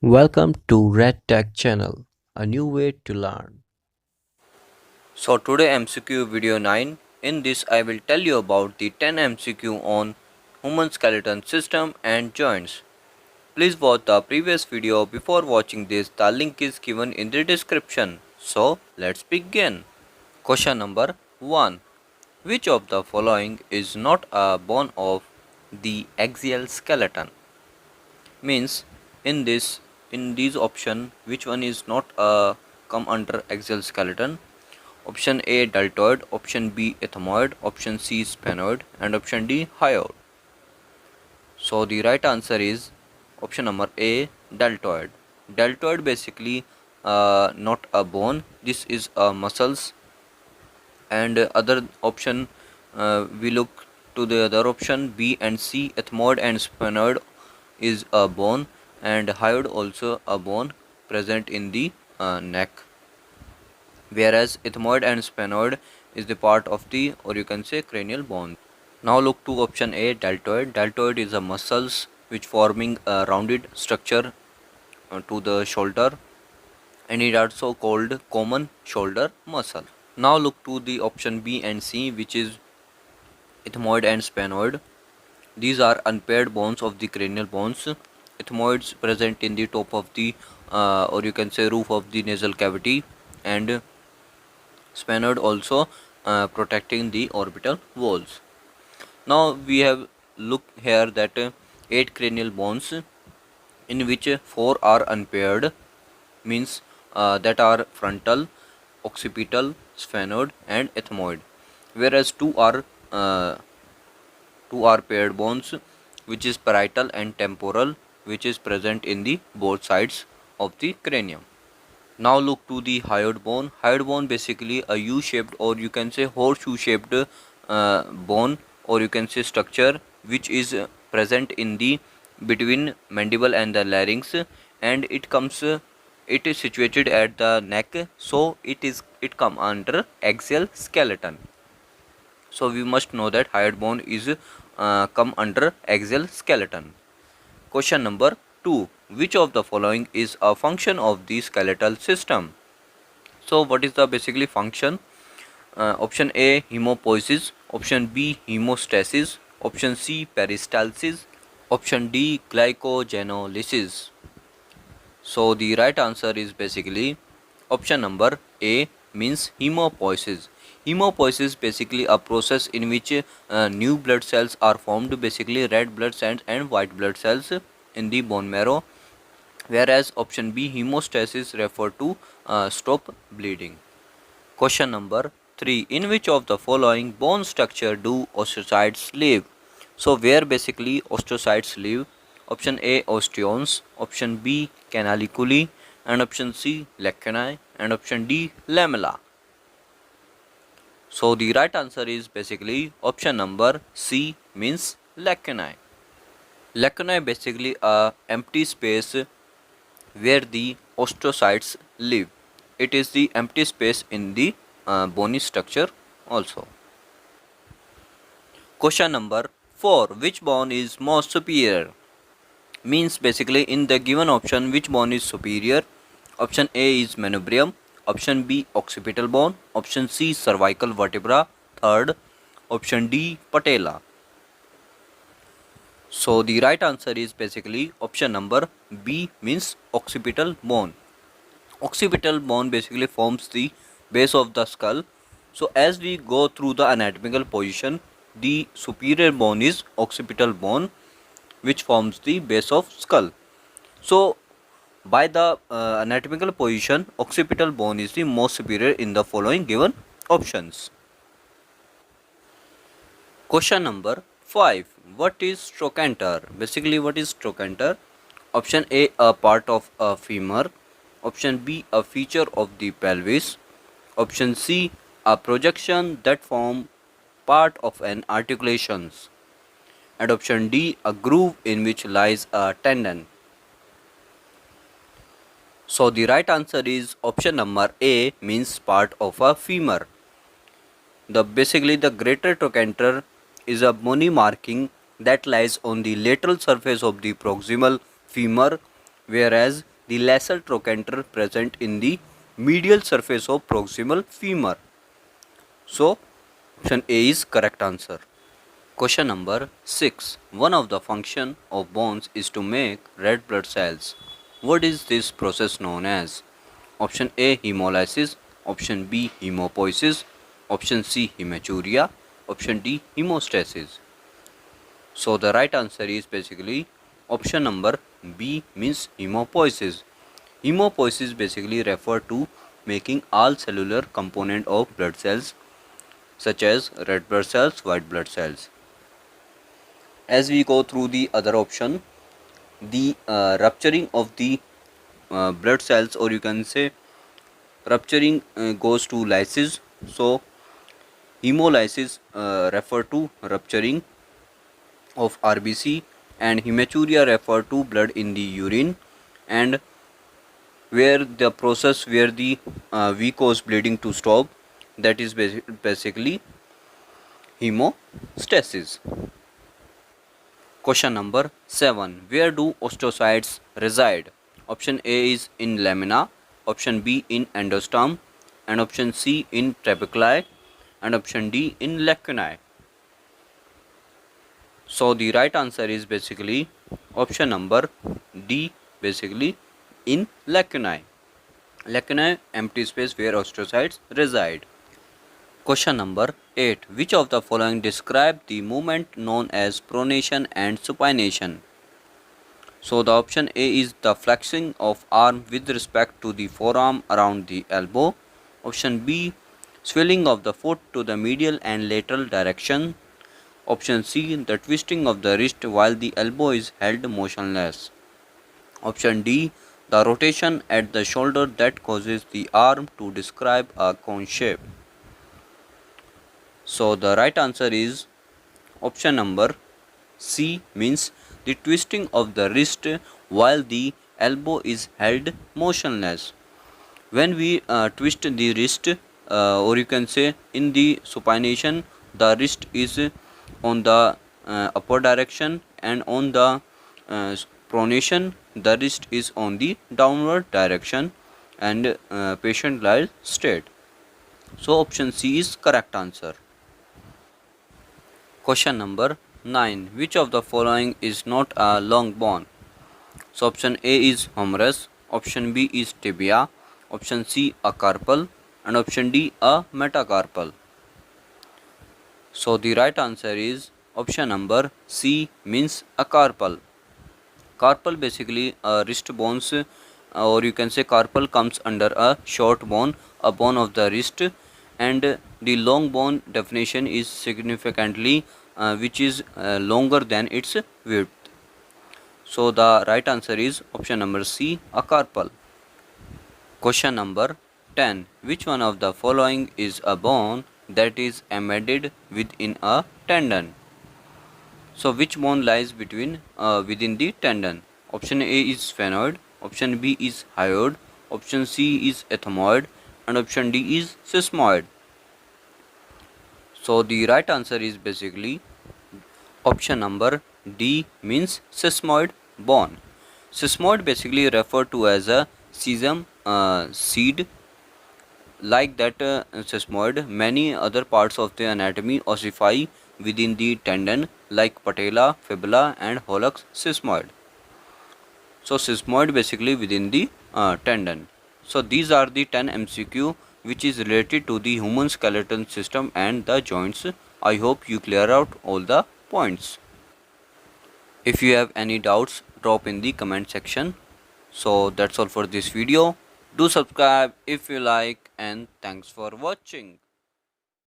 Welcome to Red Tech Channel, a new way to learn. So today MCQ video 9. In this I will tell you about the 10 MCQ on human skeleton system and joints. Please watch the previous video before watching this. The link is given in the description. So let's begin. Question number 1. Which of the following is not a bone of the axial skeleton? Means in this in these option which one is not come under axial skeleton? Option A deltoid, option B ethmoid, option C sphenoid, and option D hyoid. So the right answer is option number A deltoid. Deltoid basically not a bone. This is a muscles. And other option we look to the other option B and C, ethmoid and sphenoid is a bone, and hyoid also a bone present in the neck, whereas ethmoid and sphenoid is the part of the, or you can say, cranial bone. Now look to option A deltoid. Deltoid is a muscles which forming a rounded structure to the shoulder, and it also called common shoulder muscle. Now look to the option B and C, which is ethmoid and sphenoid. These are unpaired bones of the cranial bones. Ethmoids present in the top of the or you can say roof of the nasal cavity, and sphenoid also protecting the orbital walls. Now we have look here that 8 cranial bones, in which 4 are unpaired, means that are frontal, occipital, sphenoid, and ethmoid, whereas uh, 2 are paired bones, which is parietal and temporal, which is present in the both sides of the cranium. Now look to the hyoid bone. Hyoid bone basically a U-shaped, or you can say horseshoe shaped bone, or you can say structure, which is present in the between mandible and the larynx, and it is situated at the neck, so it come under axial skeleton. So we must know that hyoid bone is come under axial skeleton. Question number 2. Which of the following is a function of the skeletal system? So what is the basically function? Option A hemopoiesis, option B hemostasis, option C peristalsis, option D glycogenolysis. So the right answer is basically option number A, means hemopoiesis. Hemopoiesis basically a process in which new blood cells are formed, basically red blood cells and white blood cells in the bone marrow, whereas option B hemostasis refer to stop bleeding. Question number 3. In which of the following bone structure do osteocytes live? So where basically osteocytes live? Option A osteons, option B canaliculi, and option C lacunae, and option D lamella. So the right answer is basically option number C, means lacunae. Lacunae basically a empty space where the osteocytes live. It is the empty space in the bony structure also. Question number 4. Which bone is most superior? Means basically in the given option which bone is superior. Option A is manubrium, option B occipital bone, option C cervical vertebra, third option D patella. So the right answer is basically option number B, means occipital bone. Occipital bone basically forms the base of the skull. So as we go through the anatomical position, the superior bone is occipital bone, which forms the base of skull. So by the anatomical position, occipital bone is the most superior in the following given options. Question number 5. What is trochanter? Basically, what is trochanter? Option A, a part of a femur. Option B, a feature of the pelvis. Option C, a projection that form part of an articulations. And option D, a groove in which lies a tendon. So the right answer is option number A, means part of a femur. Basically the greater trochanter is a bony marking that lies on the lateral surface of the proximal femur, whereas the lesser trochanter present in the medial surface of proximal femur. So option A is correct answer. Question number 6. One of the function of bones is to make red blood cells. What is this process known as? Option A hemolysis, option B hemopoiesis, option C hematuria, option D hemostasis. So the right answer is basically option number B, means hemopoiesis. Hemopoiesis basically refer to making all cellular component of blood cells such as red blood cells, white blood cells. As we go through the other option, the rupturing of the blood cells, or you can say rupturing goes to lysis. So hemolysis refer to rupturing of RBC, and hematuria refer to blood in the urine, and where the process where the cause bleeding to stop, that is basically hemostasis. Question number 7. Where do osteocytes reside? Option A is in lamina, option B in endosperm, and option C in trabeculae, and option D in lacunae. So the right answer is basically option number D, basically in lacunae. Lacunae, empty space where osteocytes reside. Question number 8. Which of the following describe the movement known as pronation and supination? So the option A is the flexing of arm with respect to the forearm around the elbow. Option B, swelling of the foot to the medial and lateral direction. Option C, the twisting of the wrist while the elbow is held motionless. Option D, the rotation at the shoulder that causes the arm to describe a cone shape. So the right answer is option number C, means the twisting of the wrist while the elbow is held motionless. When we twist the wrist, or you can say in the supination, the wrist is on the upper direction, and on the pronation the wrist is on the downward direction, and patient lies straight. So option C is correct answer. Question number 9. Which of the following is not a long bone? So option A is humerus, option B is tibia, option C a carpal, and option D a metacarpal. So the right answer is option number C, means a carpal. Carpal basically wrist bones, or you can say carpal comes under a short bone, a bone of the wrist, and the long bone definition is significantly which is longer than its width. So the right answer is option number C, a carpal. Question number 10. Which one of the following is a bone that is embedded within a tendon? So which bone lies within the tendon? Option A is sphenoid, option B is hyoid, option C is ethmoid, and option D is sesamoid. So the right answer is basically option number D, means sesamoid bone. Sesamoid basically referred to as a sesame seed. Like that sesamoid, many other parts of the anatomy ossify within the tendon, like patella, fibula, and hallux sesamoid. So sesamoid basically within the tendon. So these are the 10 MCQ which is related to the human skeleton system and the joints. I hope you clear out all the points. If you have any doubts, drop in the comment section. So that's all for this video. Do subscribe if you like, and thanks for watching.